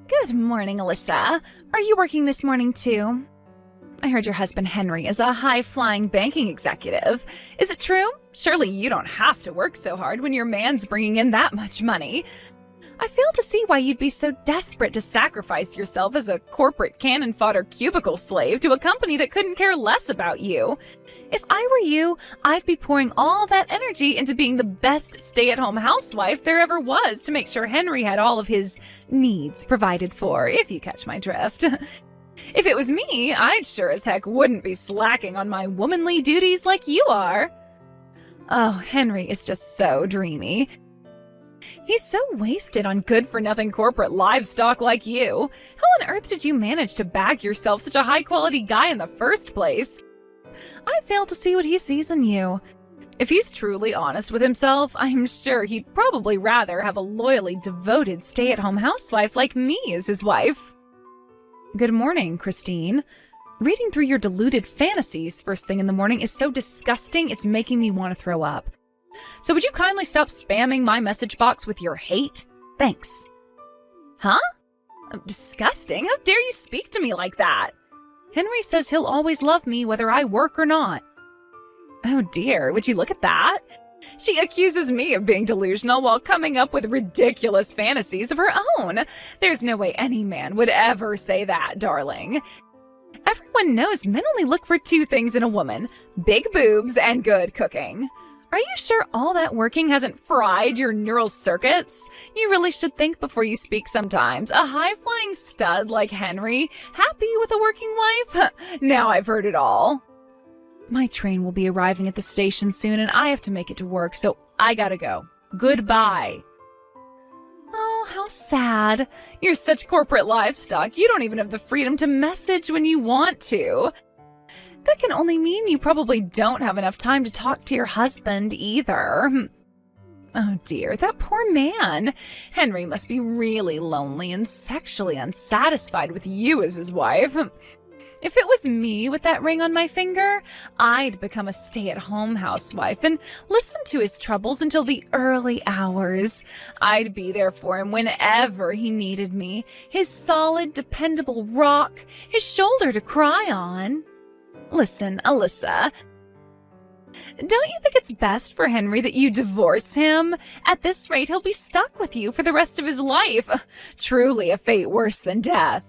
Good morning, Alyssa. Are you working this morning too? I heard your husband Henry is a high-flying banking executive. Is it true? Surely you don't have to work so hard when your man's bringing in that much money. I fail to see why you'd be so desperate to sacrifice yourself as a corporate cannon fodder cubicle slave to a company that couldn't care less about you. If I were you, I'd be pouring all that energy into being the best stay-at-home housewife there ever was to make sure Henry had all of his needs provided for, if you catch my drift. If it was me, I'd sure as heck wouldn't be slacking on my womanly duties like you are. Oh, Henry is just so dreamy. He's so wasted on good-for-nothing corporate livestock like you. How on earth did you manage to bag yourself such a high-quality guy in the first place? I fail to see what he sees in you. If he's truly honest with himself, I'm sure he'd probably rather have a loyally devoted stay-at-home housewife like me as his wife. Good morning, Christine. Reading through your deluded fantasies first thing in the morning is so disgusting it's making me want to throw up. So would you kindly stop spamming my message box with your hate? Thanks. Huh? Disgusting? How dare you speak to me like that? Henry says he'll always love me whether I work or not. Oh dear, would you look at that? She accuses me of being delusional while coming up with ridiculous fantasies of her own. There's no way any man would ever say that, darling. Everyone knows men only look for two things in a woman: big boobs and good cooking. Are you sure all that working hasn't fried your neural circuits? You really should think before you speak sometimes. A high-flying stud like Henry, happy with a working wife? Now I've heard it all. My train will be arriving at the station soon and I have to make it to work, so I gotta go. Goodbye. Oh, how sad. You're such corporate livestock, you don't even have the freedom to message when you want to. That can only mean you probably don't have enough time to talk to your husband either. Oh dear, that poor man. Henry must be really lonely and sexually unsatisfied with you as his wife. If it was me with that ring on my finger, I'd become a stay-at-home housewife and listen to his troubles until the early hours. I'd be there for him whenever he needed me, his solid, dependable rock, his shoulder to cry on. Listen, Alyssa, don't you think it's best for Henry that you divorce him? At this rate, he'll be stuck with you for the rest of his life. Truly a fate worse than death.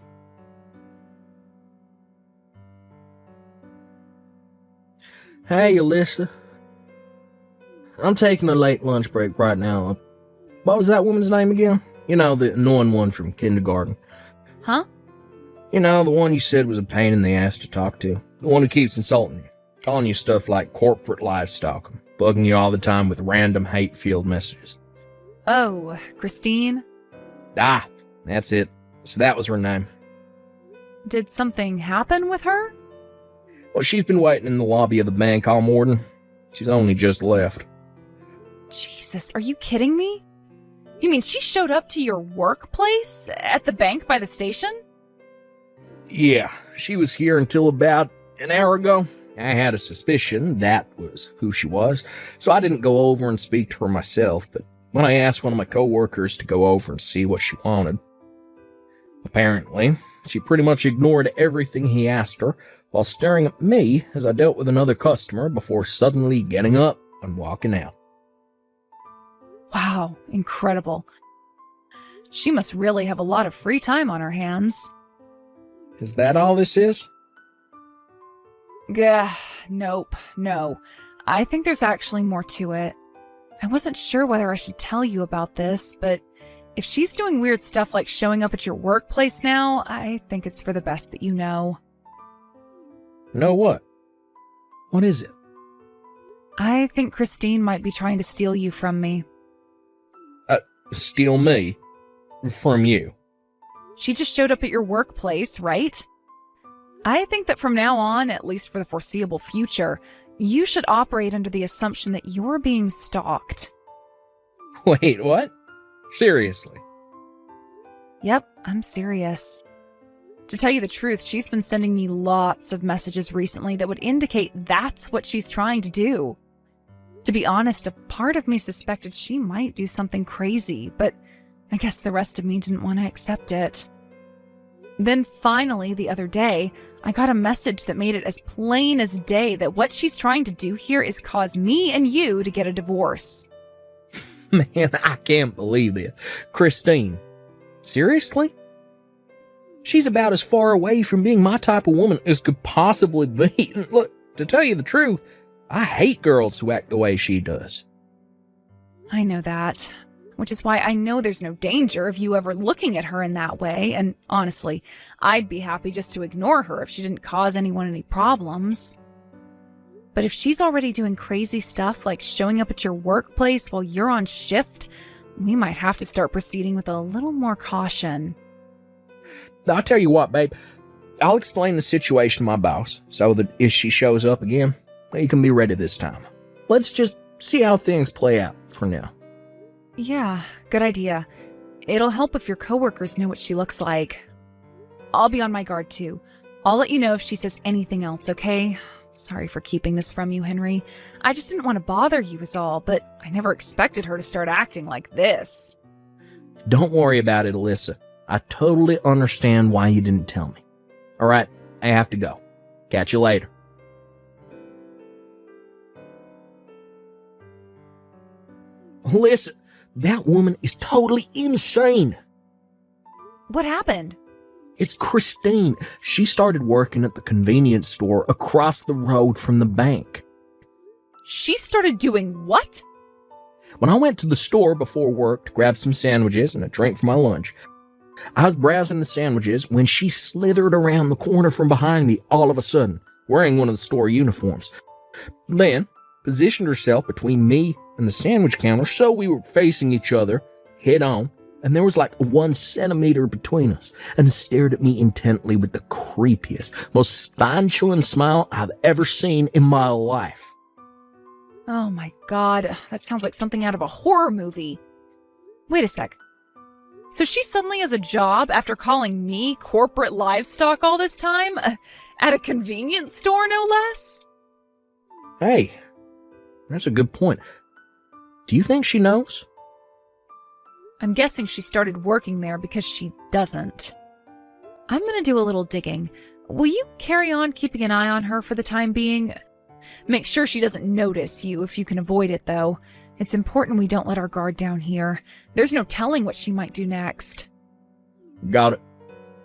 Hey, Alyssa. I'm taking a late lunch break right now. What was that woman's name again? You know, the annoying one from kindergarten. Huh? You know, the one you said was a pain in the ass to talk to. The one who keeps insulting you, calling you stuff like corporate livestock, bugging you all the time with random hate-filled messages. Oh, Christine? Ah, that's it. So that was her name. Did something happen with her? Well, she's been waiting in the lobby of the bank all morning. She's only just left. Jesus, are you kidding me? You mean she showed up to your workplace at the bank by the station? Yeah, she was here until about an hour ago. I had a suspicion that was who she was, so I didn't go over and speak to her myself, but when I asked one of my coworkers to go over and see what she wanted, apparently, she pretty much ignored everything he asked her while staring at me as I dealt with another customer before suddenly getting up and walking out. Wow, incredible. She must really have a lot of free time on her hands. Is that all this is? Gah, nope, no. I think there's actually more to it. I wasn't sure whether I should tell you about this, but if she's doing weird stuff like showing up at your workplace now, I think it's for the best that you know. Know what? What is it? I think Christine might be trying to steal you from me. Steal me? From you? She just showed up at your workplace, right? I think that from now on, at least for the foreseeable future, you should operate under the assumption that you're being stalked. Wait, what? Seriously? Yep, I'm serious. To tell you the truth, she's been sending me lots of messages recently that would indicate that's what she's trying to do. To be honest, a part of me suspected she might do something crazy, but I guess the rest of me didn't want to accept it. Then finally, the other day, I got a message that made it as plain as day that what she's trying to do here is cause me and you to get a divorce. Man, I can't believe this. Christine, seriously? She's about as far away from being my type of woman as could possibly be. And look, to tell you the truth, I hate girls who act the way she does. I know that, which is why I know there's no danger of you ever looking at her in that way, and honestly, I'd be happy just to ignore her if she didn't cause anyone any problems. But if she's already doing crazy stuff like showing up at your workplace while you're on shift, we might have to start proceeding with a little more caution. I'll tell you what, babe. I'll explain the situation to my boss so that if she shows up again, you can be ready this time. Let's just see how things play out for now. Yeah, good idea. It'll help if your coworkers know what she looks like. I'll be on my guard too. I'll let you know if she says anything else, okay? Sorry for keeping this from you, Henry. I just didn't want to bother you is all, but I never expected her to start acting like this. Don't worry about it, Alyssa. I totally understand why you didn't tell me. All right, I have to go. Catch you later. Listen, that woman is totally insane. What happened? It's Christine. She started working at the convenience store across the road from the bank. She started doing what? When I went to the store before work to grab some sandwiches and a drink for my lunch, I was browsing the sandwiches when she slithered around the corner from behind me all of a sudden, wearing one of the store uniforms. Then positioned herself between me and the sandwich counter so we were facing each other head on, and there was like 1 centimeter between us, and stared at me intently with the creepiest, most spine-chilling smile I've ever seen in my life. Oh my god, that sounds like something out of a horror movie. Wait a sec. So she suddenly has a job after calling me corporate livestock all this time? At a convenience store, no less? Hey, that's a good point. Do you think she knows? I'm guessing she started working there because she doesn't. I'm gonna do a little digging. Will you carry on keeping an eye on her for the time being? Make sure she doesn't notice you if you can avoid it, though. It's important we don't let our guard down here. There's no telling what she might do next. Got it.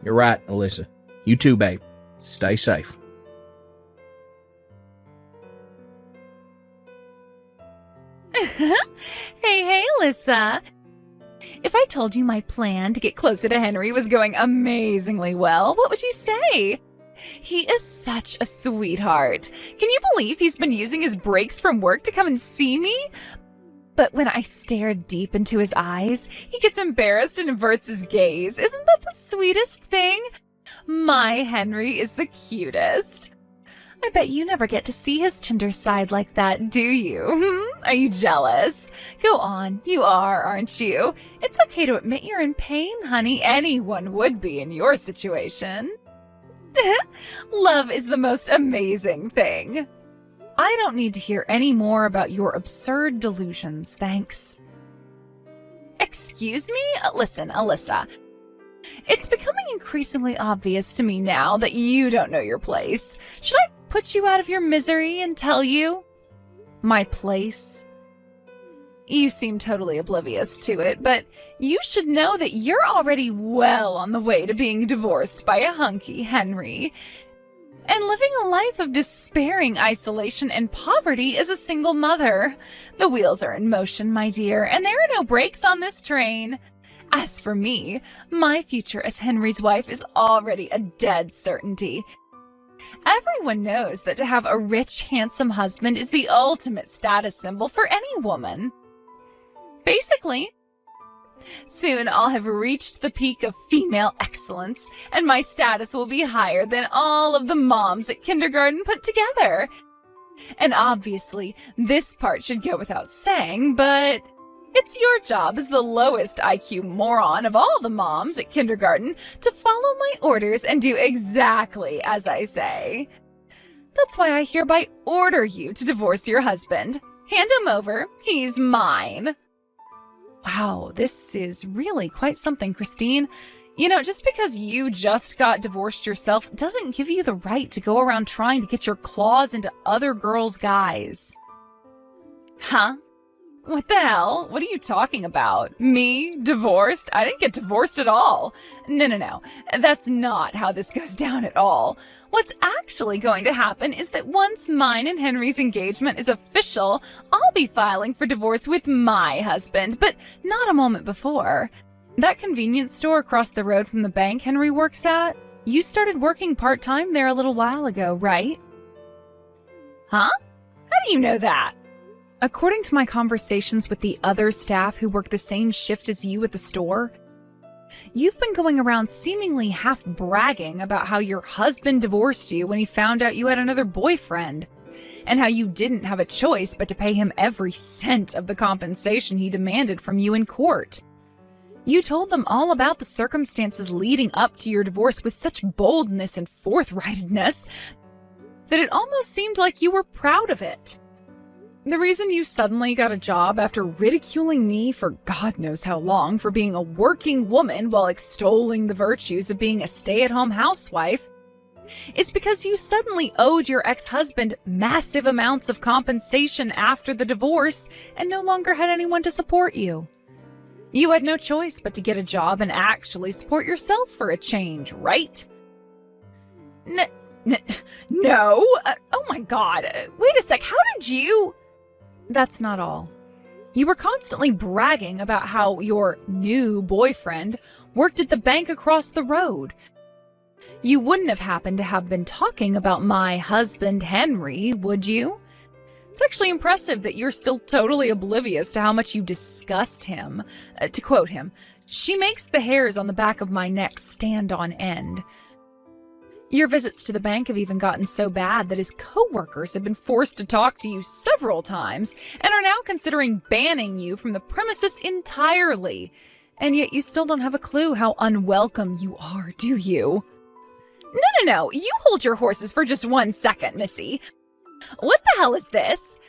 You're right, Alyssa. You too, babe. Stay safe. Hey, Alyssa. If I told you my plan to get closer to Henry was going amazingly well, what would you say? He is such a sweetheart. Can you believe he's been using his breaks from work to come and see me? But when I stare deep into his eyes, he gets embarrassed and averts his gaze. Isn't that the sweetest thing? My Henry is the cutest. I bet you never get to see his tender side like that, do you? Are you jealous? Go on, you are, aren't you? It's okay to admit you're in pain, honey. Anyone would be in your situation. Love is the most amazing thing. I don't need to hear any more about your absurd delusions, thanks. Excuse me? Listen, Alyssa. It's becoming increasingly obvious to me now that you don't know your place. Should I put you out of your misery and tell you? My place? You seem totally oblivious to it, but you should know that you're already well on the way to being divorced by a hunky Henry. And living a life of despairing isolation and poverty as a single mother. The wheels are in motion, my dear, and there are no brakes on this train. As for me, my future as Henry's wife is already a dead certainty. Everyone knows that to have a rich, handsome husband is the ultimate status symbol for any woman. Basically, soon I'll have reached the peak of female excellence, and my status will be higher than all of the moms at kindergarten put together. And obviously, this part should go without saying, but it's your job as the lowest IQ moron of all the moms at kindergarten to follow my orders and do exactly as I say. That's why I hereby order you to divorce your husband. Hand him over. He's mine. Wow, this is really quite something, Christine. Just because you just got divorced yourself doesn't give you the right to go around trying to get your claws into other girls' guys. Huh? What the hell? What are you talking about? Me? Divorced? I didn't get divorced at all. No. That's not how this goes down at all. What's actually going to happen is that once mine and Henry's engagement is official, I'll be filing for divorce with my husband, but not a moment before. That convenience store across the road from the bank Henry works at, you started working part-time there a little while ago, right? Huh? How do you know that? According to my conversations with the other staff who work the same shift as you at the store, you've been going around seemingly half bragging about how your husband divorced you when he found out you had another boyfriend, and how you didn't have a choice but to pay him every cent of the compensation he demanded from you in court. You told them all about the circumstances leading up to your divorce with such boldness and forthrightedness that it almost seemed like you were proud of it. The reason you suddenly got a job after ridiculing me for God knows how long for being a working woman while extolling the virtues of being a stay-at-home housewife is because you suddenly owed your ex-husband massive amounts of compensation after the divorce and no longer had anyone to support you. You had no choice but to get a job and actually support yourself for a change, right? No. Oh my God. Wait a sec. How did you... That's not all. You were constantly bragging about how your new boyfriend worked at the bank across the road. You wouldn't have happened to have been talking about my husband, Henry, would you? It's actually impressive that you're still totally oblivious to how much you disgust him. To quote him, "She makes the hairs on the back of my neck stand on end." Your visits to the bank have even gotten so bad that his co-workers have been forced to talk to you several times and are now considering banning you from the premises entirely. And yet you still don't have a clue how unwelcome you are, do you? No. You hold your horses for just 1 second, Missy. What the hell is this?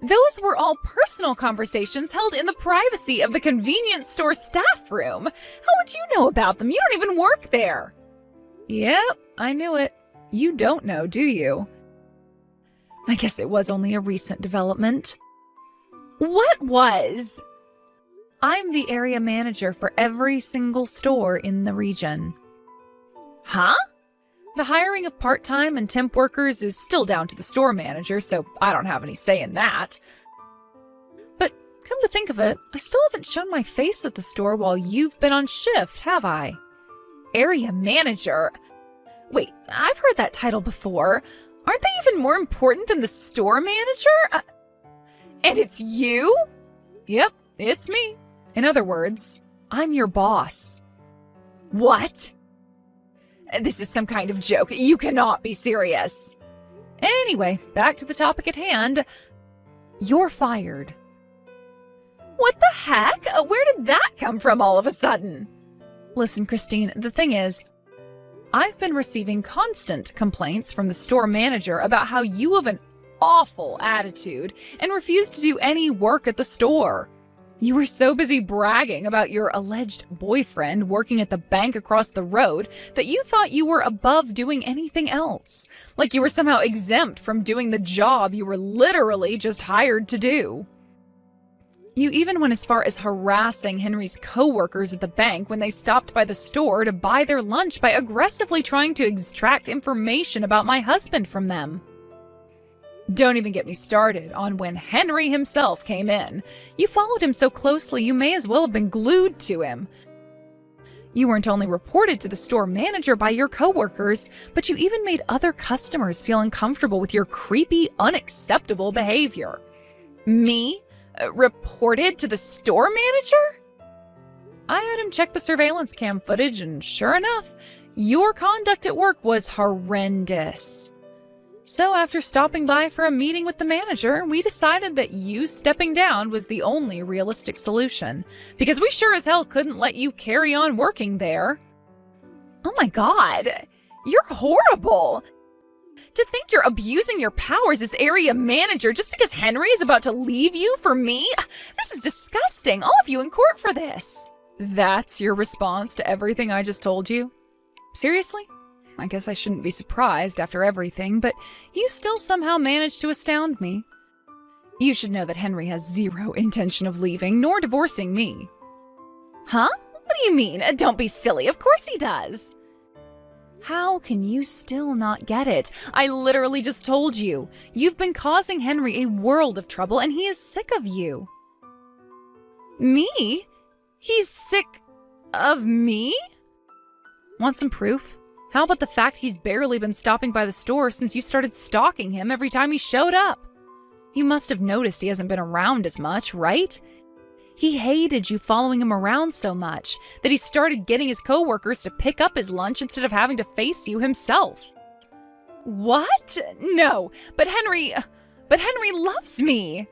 Those were all personal conversations held in the privacy of the convenience store staff room. How would you know about them? You don't even work there. Yep, I knew it. You don't know, do you? I guess it was only a recent development. What was? I'm the area manager for every single store in the region. Huh? The hiring of part-time and temp workers is still down to the store manager, so I don't have any say in that. But come to think of it, I still haven't shown my face at the store while you've been on shift, have I? Area manager? Wait, I've heard that title before. Aren't they even more important than the store manager? And it's you? Yep, it's me. In other words, I'm your boss. What? This is some kind of joke. You cannot be serious. Anyway, back to the topic at hand. You're fired. What the heck? Where did that come from all of a sudden? Listen, Christine, the thing is, I've been receiving constant complaints from the store manager about how you have an awful attitude and refuse to do any work at the store. You were so busy bragging about your alleged boyfriend working at the bank across the road that you thought you were above doing anything else, like you were somehow exempt from doing the job you were literally just hired to do. You even went as far as harassing Henry's co-workers at the bank when they stopped by the store to buy their lunch by aggressively trying to extract information about my husband from them. Don't even get me started on when Henry himself came in. You followed him so closely you may as well have been glued to him. You weren't only reported to the store manager by your coworkers, but you even made other customers feel uncomfortable with your creepy, unacceptable behavior. Me? Reported to the store manager? I had him check the surveillance cam footage, and sure enough, your conduct at work was horrendous. So after stopping by for a meeting with the manager, we decided that you stepping down was the only realistic solution, because we sure as hell couldn't let you carry on working there. Oh my God, you're horrible! To think you're abusing your powers as area manager just because Henry is about to leave you for me? This is disgusting. I'll have you in court for this. That's your response to everything I just told you? Seriously? I guess I shouldn't be surprised after everything, but you still somehow managed to astound me. You should know that Henry has zero intention of leaving, nor divorcing me. Huh? What do you mean? Don't be silly. Of course he does. How can you still not get it? I literally just told you. You've been causing Henry a world of trouble, and he is sick of you. Me? He's sick of me? Want some proof? How about the fact he's barely been stopping by the store since you started stalking him every time he showed up? You must have noticed he hasn't been around as much, right? He hated you following him around so much that he started getting his coworkers to pick up his lunch instead of having to face you himself. What? No, but Henry loves me.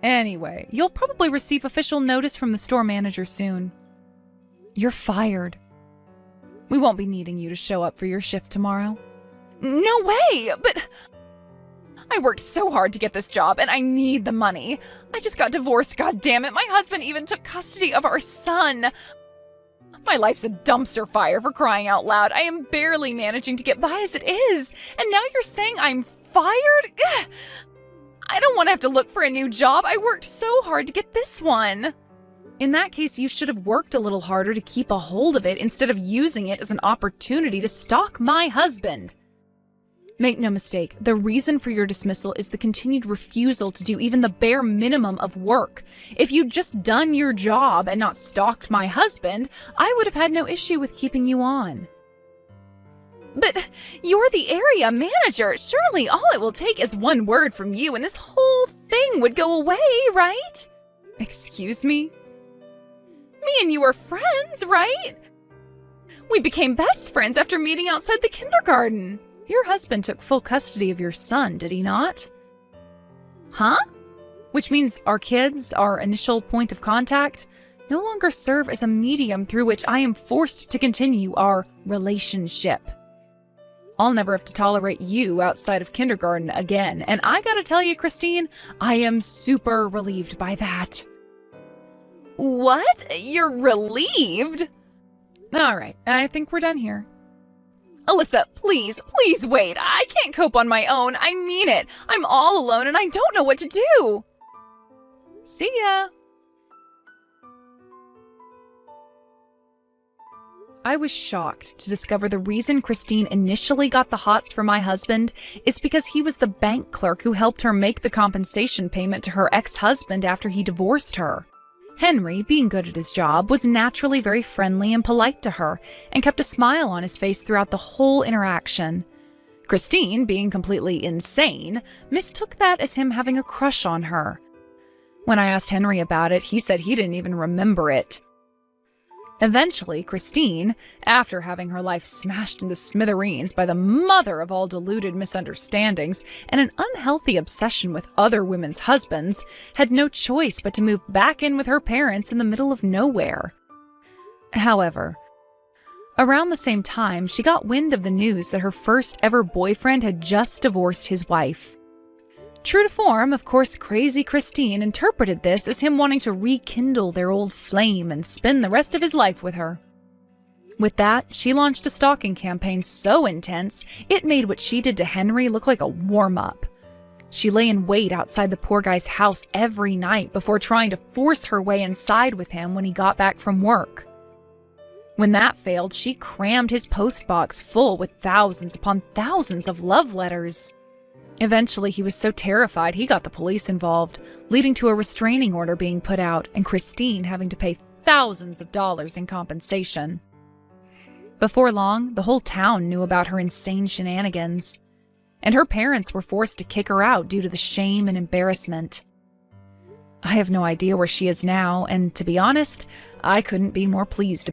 Anyway, you'll probably receive official notice from the store manager soon. You're fired. We won't be needing you to show up for your shift tomorrow. No way, but I worked so hard to get this job and I need the money. I just got divorced, goddammit. My husband even took custody of our son. My life's a dumpster fire, for crying out loud. I am barely managing to get by as it is. And now you're saying I'm fired? Ugh. I don't want to have to look for a new job. I worked so hard to get this one. In that case, you should have worked a little harder to keep a hold of it instead of using it as an opportunity to stalk my husband. Make no mistake, the reason for your dismissal is the continued refusal to do even the bare minimum of work. If you'd just done your job and not stalked my husband, I would have had no issue with keeping you on. But you're the area manager. Surely all it will take is one word from you and this whole thing would go away, right? Excuse me? Me and you are friends, right? We became best friends after meeting outside the kindergarten. Your husband took full custody of your son, did he not? Huh? Which means our kids, our initial point of contact, no longer serve as a medium through which I am forced to continue our relationship. I'll never have to tolerate you outside of kindergarten again, and I gotta tell you, Christine, I am super relieved by that. What? You're relieved? All right, I think we're done here. Alyssa, please wait. I can't cope on my own. I mean it. I'm all alone and I don't know what to do. See ya. I was shocked to discover the reason Christine initially got the hots for my husband is because he was the bank clerk who helped her make the compensation payment to her ex-husband after he divorced her. Henry, being good at his job, was naturally very friendly and polite to her and kept a smile on his face throughout the whole interaction. Christine, being completely insane, mistook that as him having a crush on her. When I asked Henry about it, he said he didn't even remember it. Eventually, Christine, after having her life smashed into smithereens by the mother of all deluded misunderstandings and an unhealthy obsession with other women's husbands, had no choice but to move back in with her parents in the middle of nowhere. However, around the same time, she got wind of the news that her first ever boyfriend had just divorced his wife. True to form, of course, crazy Christine interpreted this as him wanting to rekindle their old flame and spend the rest of his life with her. With that, she launched a stalking campaign so intense, it made what she did to Henry look like a warm-up. She lay in wait outside the poor guy's house every night before trying to force her way inside with him when he got back from work. When that failed, she crammed his postbox full with thousands upon thousands of love letters. Eventually, he was so terrified he got the police involved, leading to a restraining order being put out and Christine having to pay thousands of dollars in compensation. Before long, the whole town knew about her insane shenanigans, and her parents were forced to kick her out due to the shame and embarrassment. I have no idea where she is now, and to be honest, I couldn't be more pleased